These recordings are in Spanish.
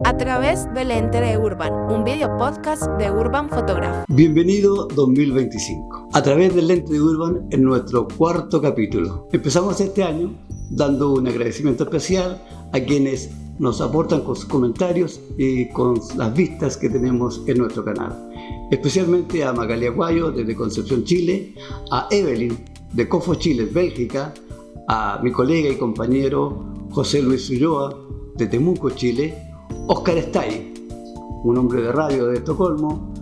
A través del Lente de Urban, un video podcast de Urban Photograph. Bienvenido 2025. A través del Lente de Urban en nuestro cuarto capítulo. Empezamos este año dando un agradecimiento especial a quienes nos aportan con sus comentarios y con las vistas que tenemos en nuestro canal. Especialmente a Magali Aguayo desde Concepción, Chile, a Evelyn de Cofo Chile, Bélgica, a mi colega y compañero José Luis Ulloa de Temuco, Chile, Oscar Stay, un hombre de radio de Estocolmo,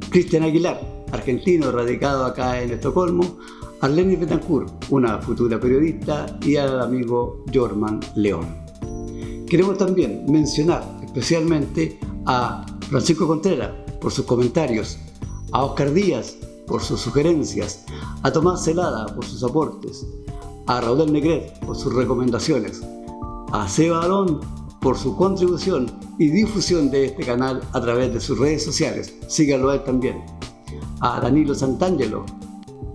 Cristian Aguilar, argentino radicado acá en Estocolmo, Arlene Betancourt, una futura periodista, y al amigo Jorman León. Queremos también mencionar especialmente a Francisco Contreras por sus comentarios, a Oscar Díaz por sus sugerencias, a Tomás Celada por sus aportes, a Raúl Negret por sus recomendaciones, a Seba Alón por su contribución y difusión de este canal a través de sus redes sociales. Síganlo a él también. A Danilo Santangelo,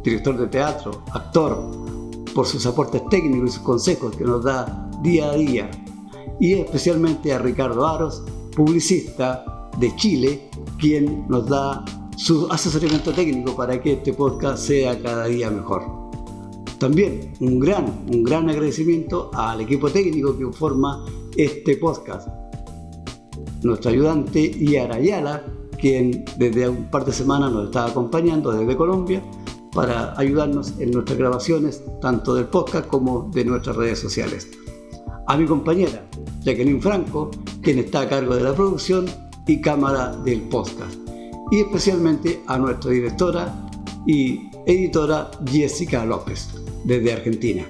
director de teatro, actor, por sus aportes técnicos y sus consejos que nos da día a día. Y especialmente a Ricardo Aros, publicista de Chile, quien nos da su asesoramiento técnico para que este podcast sea cada día mejor. También un gran agradecimiento al equipo técnico que forma este podcast. Nuestro ayudante Iara Ayala, quien desde un par de semanas nos está acompañando desde Colombia para ayudarnos en nuestras grabaciones, tanto del podcast como de nuestras redes sociales. A mi compañera Jacqueline Franco, quien está a cargo de la producción y cámara del podcast. Y especialmente a nuestra directora y editora Jessica López, desde Argentina.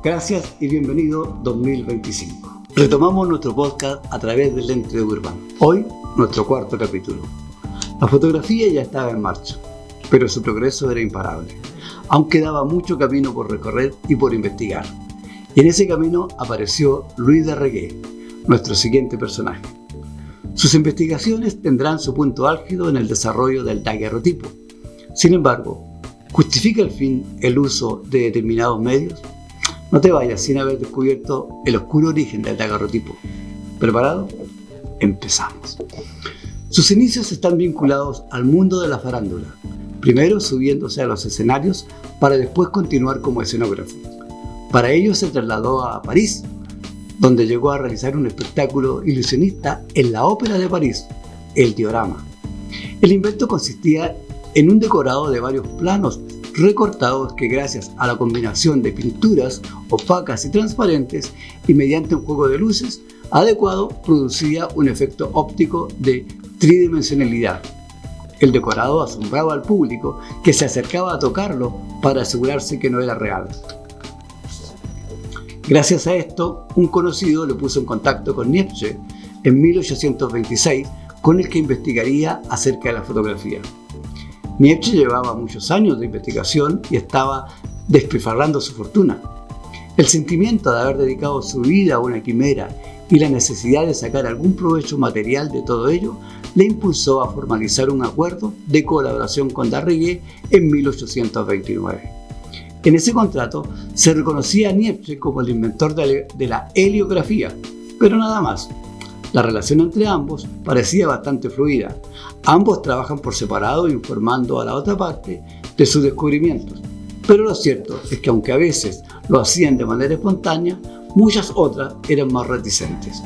Gracias y bienvenido 2025. Retomamos nuestro podcast a través del Lente de Urban. Hoy, nuestro cuarto capítulo. La fotografía ya estaba en marcha, pero su progreso era imparable. Aún quedaba mucho camino por recorrer y por investigar. Y en ese camino apareció Luis de Regué, nuestro siguiente personaje. Sus investigaciones tendrán su punto álgido en el desarrollo del daguerrotipo. Sin embargo, ¿justifica al fin el uso de determinados medios? No te vayas sin haber descubierto el oscuro origen del daguerrotipo. ¿Preparado? Empezamos. Sus inicios están vinculados al mundo de la farándula, primero subiéndose a los escenarios para después continuar como escenógrafo. Para ello se trasladó a París, donde llegó a realizar un espectáculo ilusionista en la Ópera de París, el diorama. El invento consistía en un decorado de varios planos recortados que, gracias a la combinación de pinturas opacas y transparentes y mediante un juego de luces adecuado, producía un efecto óptico de tridimensionalidad. El decorado asombraba al público que se acercaba a tocarlo para asegurarse que no era real. Gracias a esto, un conocido lo puso en contacto con Nietzsche en 1826, con el que investigaría acerca de la fotografía. Nietzsche llevaba muchos años de investigación y estaba despilfarrando su fortuna. El sentimiento de haber dedicado su vida a una quimera y la necesidad de sacar algún provecho material de todo ello le impulsó a formalizar un acuerdo de colaboración con de Regué en 1829. En ese contrato se reconocía a Nietzsche como el inventor de la heliografía, pero nada más. La relación entre ambos parecía bastante fluida. Ambos trabajan por separado informando a la otra parte de sus descubrimientos. Pero lo cierto es que aunque a veces lo hacían de manera espontánea, muchas otras eran más reticentes.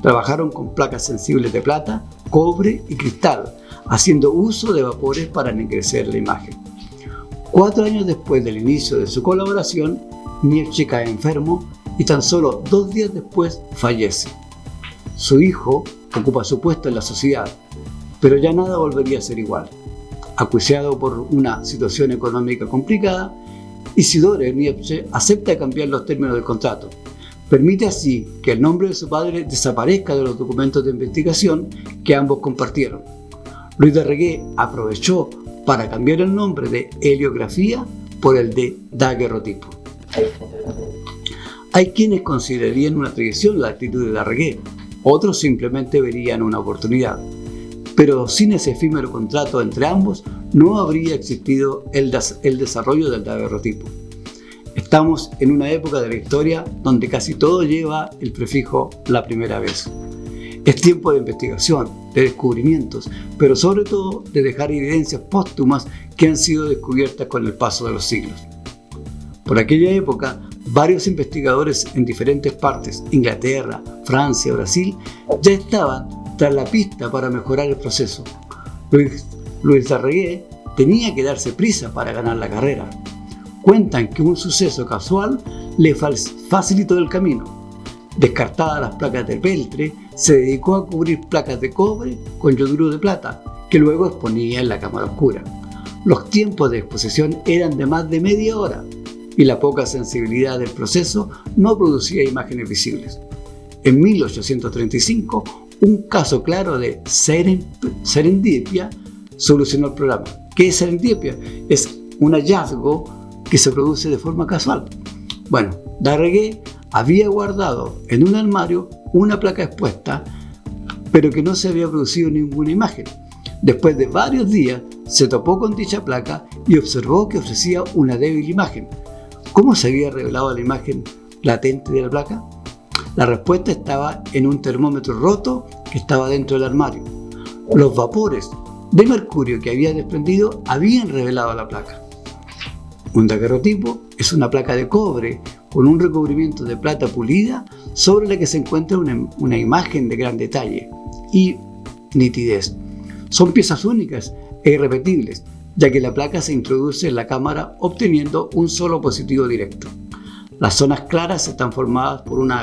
Trabajaron con placas sensibles de plata, cobre y cristal, haciendo uso de vapores para ennegrecer la imagen. 4 años después del inicio de su colaboración, Nietzsche cae enfermo y tan solo 2 días después fallece. Su hijo ocupa su puesto en la sociedad, pero ya nada volvería a ser igual. Acuciado por una situación económica complicada, Isidore Nietzsche acepta cambiar los términos del contrato. Permite así que el nombre de su padre desaparezca de los documentos de investigación que ambos compartieron. Luis de Regué aprovechó para cambiar el nombre de heliografía por el de daguerrotipo. Hay quienes considerarían una traición la actitud de de Regué, otros simplemente verían una oportunidad. Pero sin ese efímero contrato entre ambos no habría existido el desarrollo del daguerrotipo. Estamos en una época de la historia donde casi todo lleva el prefijo la primera vez. Es tiempo de investigación, de descubrimientos, pero sobre todo de dejar evidencias póstumas que han sido descubiertas con el paso de los siglos. Por aquella época, varios investigadores en diferentes partes, Inglaterra, Francia, Brasil, ya estaban tras la pista para mejorar el proceso. Louis Darregué tenía que darse prisa para ganar la carrera. Cuentan que un suceso casual le facilitó el camino. Descartadas las placas de peltre, se dedicó a cubrir placas de cobre con yoduro de plata, que luego exponía en la cámara oscura. Los tiempos de exposición eran de más de media hora y la poca sensibilidad del proceso no producía imágenes visibles. En 1835, un caso claro de serendipia solucionó el problema. ¿Qué es serendipia? Es un hallazgo que se produce de forma casual. Bueno, Darregué había guardado en un armario una placa expuesta, pero que no se había producido ninguna imagen. Después de varios días, se topó con dicha placa y observó que ofrecía una débil imagen. ¿Cómo se había revelado la imagen latente de la placa? La respuesta estaba en un termómetro roto que estaba dentro del armario. Los vapores de mercurio que había desprendido habían revelado la placa. Un daguerrotipo es una placa de cobre con un recubrimiento de plata pulida sobre la que se encuentra una imagen de gran detalle y nitidez. Son piezas únicas e irrepetibles, ya que la placa se introduce en la cámara obteniendo un solo positivo directo. Las zonas claras están formadas por una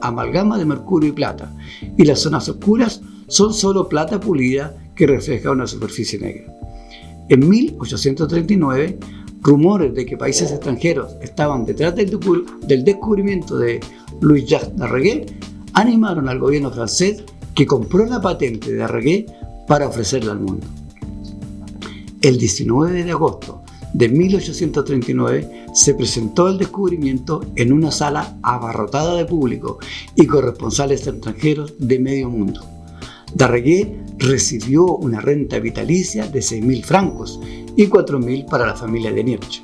amalgama de mercurio y plata, y las zonas oscuras son solo plata pulida que refleja una superficie negra. En 1839, rumores de que países extranjeros estaban detrás del descubrimiento de Louis-Jacques Darregué animaron al gobierno francés, que compró la patente de Darregué para ofrecerla al mundo. El 19 de agosto de 1839 se presentó el descubrimiento en una sala abarrotada de público y corresponsales extranjeros de medio mundo. Darregué recibió una renta vitalicia de 6.000 francos y 4.000 para la familia de Nietzsche,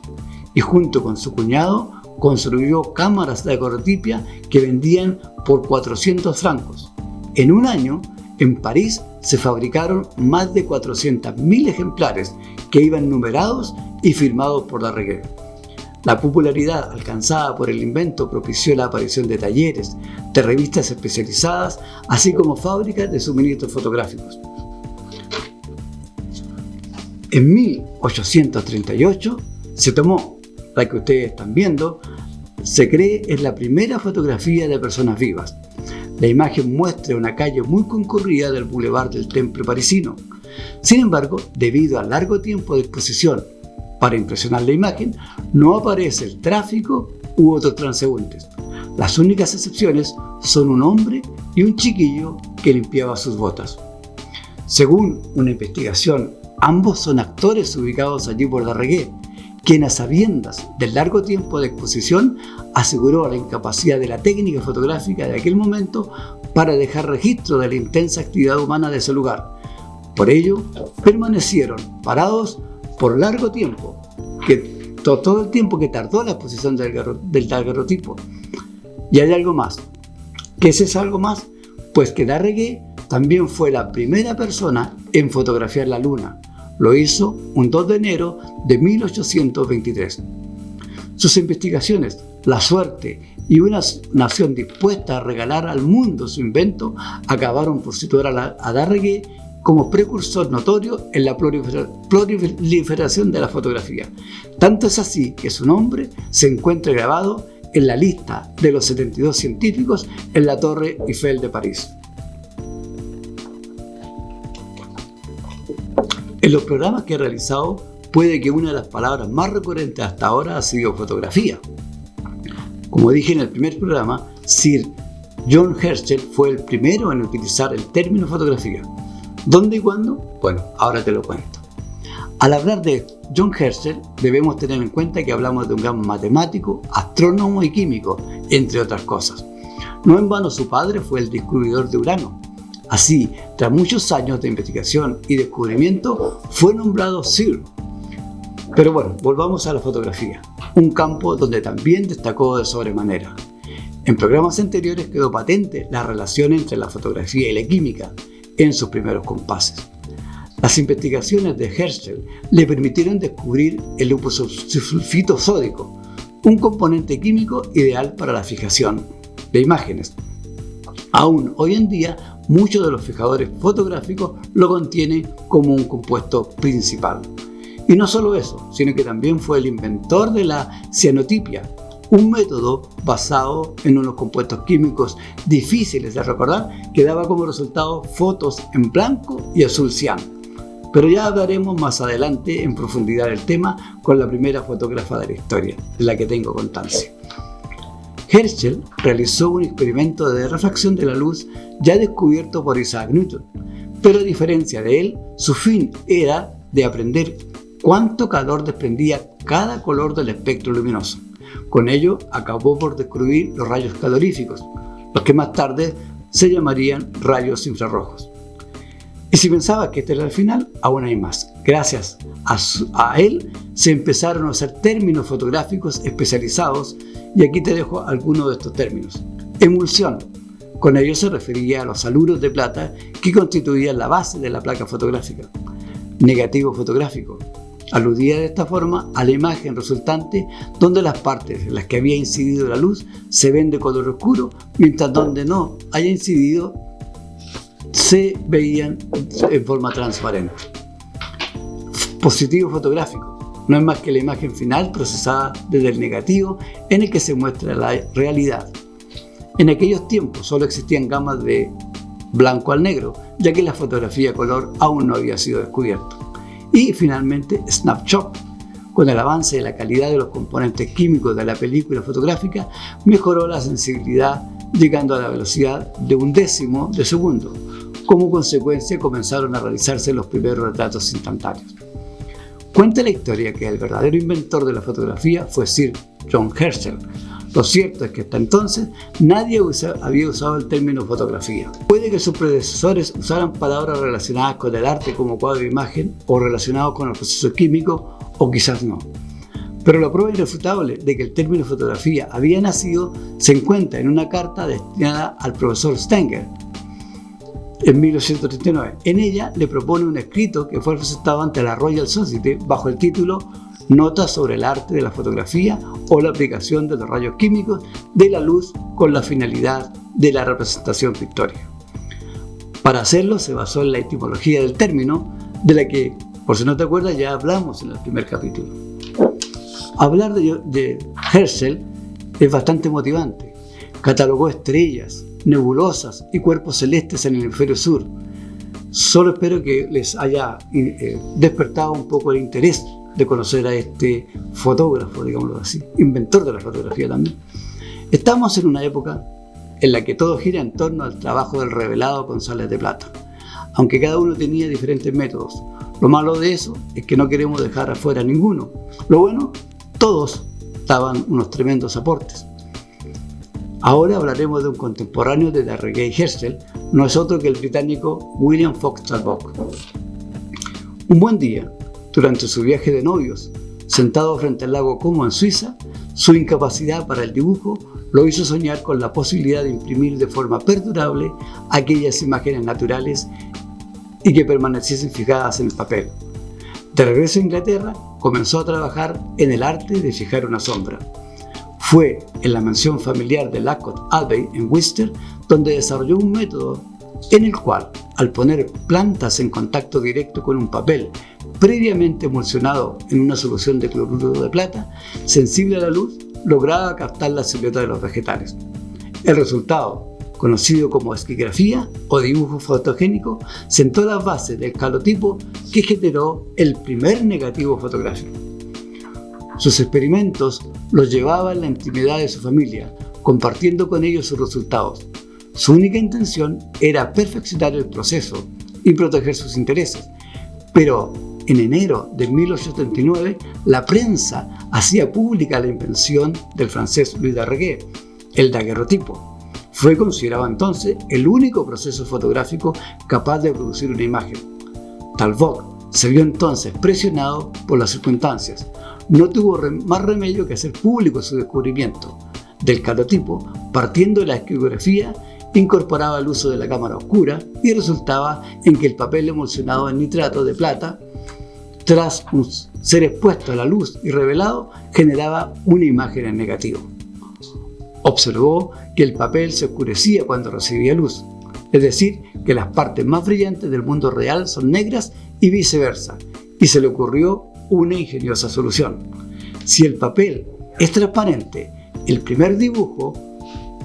y junto con su cuñado construyó cámaras de daguerrotipia que vendían por 400 francos. En un año, en París se fabricaron más de 400.000 ejemplares que iban numerados y firmados por Darregué. La popularidad alcanzada por el invento propició la aparición de talleres, de revistas especializadas, así como fábricas de suministros fotográficos. En 1838 se tomó, la que ustedes están viendo, se cree es la primera fotografía de personas vivas. La imagen muestra una calle muy concurrida del Boulevard del Temple parisino. Sin embargo, debido al largo tiempo de exposición para impresionar la imagen, no aparece el tráfico u otros transeúntes. Las únicas excepciones son un hombre y un chiquillo que limpiaba sus botas. Según una investigación, ambos son actores ubicados allí por Darregué, quien a sabiendas del largo tiempo de exposición aseguró la incapacidad de la técnica fotográfica de aquel momento para dejar registro de la intensa actividad humana de ese lugar. Por ello, permanecieron parados por largo tiempo, todo el tiempo que tardó la exposición del daguerrotipo. Y hay algo más. ¿Qué es ese algo más? Pues que Darregué también fue la primera persona en fotografiar la luna. Lo hizo un 2 de enero de 1823. Sus investigaciones, la suerte y una nación dispuesta a regalar al mundo su invento acabaron por situar a Darregué como precursor notorio en la proliferación de la fotografía. Tanto es así que su nombre se encuentra grabado en la lista de los 72 científicos en la Torre Eiffel de París. En los programas que he realizado, puede que una de las palabras más recurrentes hasta ahora ha sido fotografía. Como dije en el primer programa, Sir John Herschel fue el primero en utilizar el término fotografía. ¿Dónde y cuándo? Bueno, ahora te lo cuento. Al hablar de John Herschel, debemos tener en cuenta que hablamos de un gran matemático, astrónomo y químico, entre otras cosas. No en vano su padre fue el descubridor de Urano. Así, tras muchos años de investigación y descubrimiento, fue nombrado Sir. Pero bueno, volvamos a la fotografía, un campo donde también destacó de sobremanera. En programas anteriores quedó patente la relación entre la fotografía y la química en sus primeros compases. Las investigaciones de Herschel le permitieron descubrir el sulfito sódico, un componente químico ideal para la fijación de imágenes. Aún hoy en día, muchos de los fijadores fotográficos lo contienen como un compuesto principal. Y no solo eso, sino que también fue el inventor de la cianotipia, un método basado en unos compuestos químicos difíciles de recordar que daba como resultado fotos en blanco y azul cian. Pero ya hablaremos más adelante en profundidad del tema con la primera fotógrafa de la historia, de la que tengo constancia. Herschel realizó un experimento de refracción de la luz ya descubierto por Isaac Newton, pero a diferencia de él, su fin era de aprender cuánto calor desprendía cada color del espectro luminoso. Con ello, acabó por descubrir los rayos caloríficos, los que más tarde se llamarían rayos infrarrojos. Y si pensabas que este era el final, aún hay más. Gracias a él se empezaron a usar términos fotográficos especializados, y aquí te dejo algunos de estos términos. Emulsión. Con ello se refería a los haluros de plata que constituían la base de la placa fotográfica. Negativo fotográfico. Aludía de esta forma a la imagen resultante donde las partes en las que había incidido la luz se ven de color oscuro, mientras donde no haya incidido se veían en forma transparente. Positivo fotográfico. No es más que la imagen final procesada desde el negativo en el que se muestra la realidad. En aquellos tiempos solo existían gamas de blanco al negro, ya que la fotografía a color aún no había sido descubierta. Y finalmente, snapshot. Con el avance de la calidad de los componentes químicos de la película fotográfica, mejoró la sensibilidad, llegando a la velocidad de 1/10 de segundo. Como consecuencia, comenzaron a realizarse los primeros retratos instantáneos. Cuenta la historia que el verdadero inventor de la fotografía fue Sir John Herschel. Lo cierto es que hasta entonces nadie había usado el término fotografía. Puede que sus predecesores usaran palabras relacionadas con el arte como cuadro de imagen o relacionados con el proceso químico, o quizás no. Pero la prueba irrefutable de que el término fotografía había nacido se encuentra en una carta destinada al profesor Stenger en 1839. En ella le propone un escrito que fue presentado ante la Royal Society bajo el título Notas sobre el arte de la fotografía o la aplicación de los rayos químicos de la luz con la finalidad de la representación pictórica. Para hacerlo se basó en la etimología del término, de la que, por si no te acuerdas, ya hablamos en el primer capítulo. Hablar de Herschel es bastante motivante. Catalogó estrellas, nebulosas y cuerpos celestes en el hemisferio sur. Solo espero que les haya despertado un poco el interés de conocer a este fotógrafo, digámoslo así, inventor de la fotografía también. Estamos en una época en la que todo gira en torno al trabajo del revelado con sales de plata, aunque cada uno tenía diferentes métodos. Lo malo de eso es que no queremos dejar afuera ninguno. Lo bueno, todos daban unos tremendos aportes. Ahora hablaremos de un contemporáneo de Darreguer y Herschel, no es otro que el británico William Fox Talbot. Un buen día, durante su viaje de novios, sentado frente al lago Como en Suiza, su incapacidad para el dibujo lo hizo soñar con la posibilidad de imprimir de forma perdurable aquellas imágenes naturales y que permaneciesen fijadas en el papel. De regreso a Inglaterra, comenzó a trabajar en el arte de fijar una sombra. Fue en la mansión familiar de Lacote Abbey en Worcester donde desarrolló un método en el cual, al poner plantas en contacto directo con un papel previamente emulsionado en una solución de cloruro de plata, sensible a la luz, lograba captar la silueta de los vegetales. El resultado, conocido como esquigrafía o dibujo fotogénico, sentó las bases del calotipo que generó el primer negativo fotográfico. Sus experimentos los llevaba en la intimidad de su familia, compartiendo con ellos sus resultados. Su única intención era perfeccionar el proceso y proteger sus intereses. Pero en enero de 1839, la prensa hacía pública la invención del francés Louis Darreguer, el daguerrotipo. Fue considerado entonces el único proceso fotográfico capaz de producir una imagen. Talbot se vio entonces presionado por las circunstancias. No tuvo más remedio que hacer público su descubrimiento. del calotipo, partiendo de la estilografía, incorporaba el uso de la cámara oscura y resultaba en que el papel emulsionado en nitrato de plata, tras ser expuesto a la luz y revelado, generaba una imagen en negativo. Observó que el papel se oscurecía cuando recibía luz, es decir, que las partes más brillantes del mundo real son negras y viceversa, y se le ocurrió una ingeniosa solución. Si el papel es transparente, el primer dibujo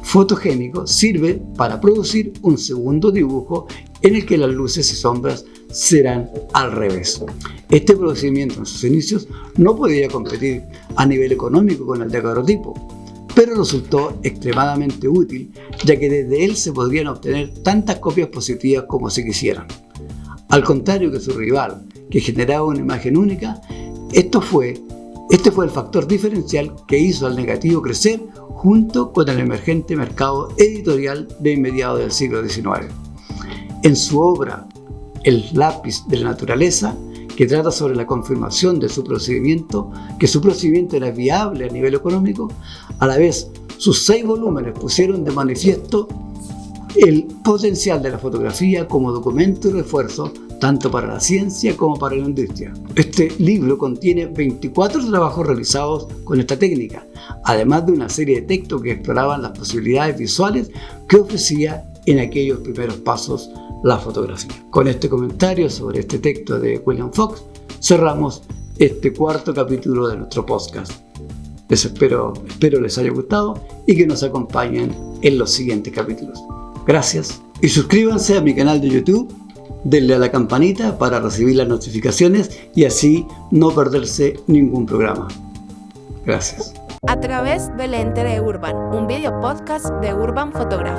fotogénico sirve para producir un segundo dibujo en el que las luces y sombras serán al revés. Este procedimiento en sus inicios no podía competir a nivel económico con el daguerrotipo, pero resultó extremadamente útil, ya que desde él se podrían obtener tantas copias positivas como se quisieran. Al contrario que su rival, que generaba una imagen única, este fue el factor diferencial que hizo al negativo crecer junto con el emergente mercado editorial de mediados del siglo XIX. En su obra El lápiz de la naturaleza, que trata sobre la confirmación de su procedimiento, que su procedimiento era viable a nivel económico, a la vez sus 6 volúmenes pusieron de manifiesto el potencial de la fotografía como documento y refuerzo tanto para la ciencia como para la industria. Este libro contiene 24 trabajos realizados con esta técnica, además de una serie de textos que exploraban las posibilidades visuales que ofrecía en aquellos primeros pasos la fotografía. Con este comentario sobre este texto de William Fox, cerramos este 4º capítulo de nuestro podcast. Espero les haya gustado y que nos acompañen en los siguientes capítulos. Gracias y suscríbanse a mi canal de YouTube, denle a la campanita para recibir las notificaciones y así no perderse ningún programa. Gracias. A través del Lente de Urban, un video podcast de Urban Photograph.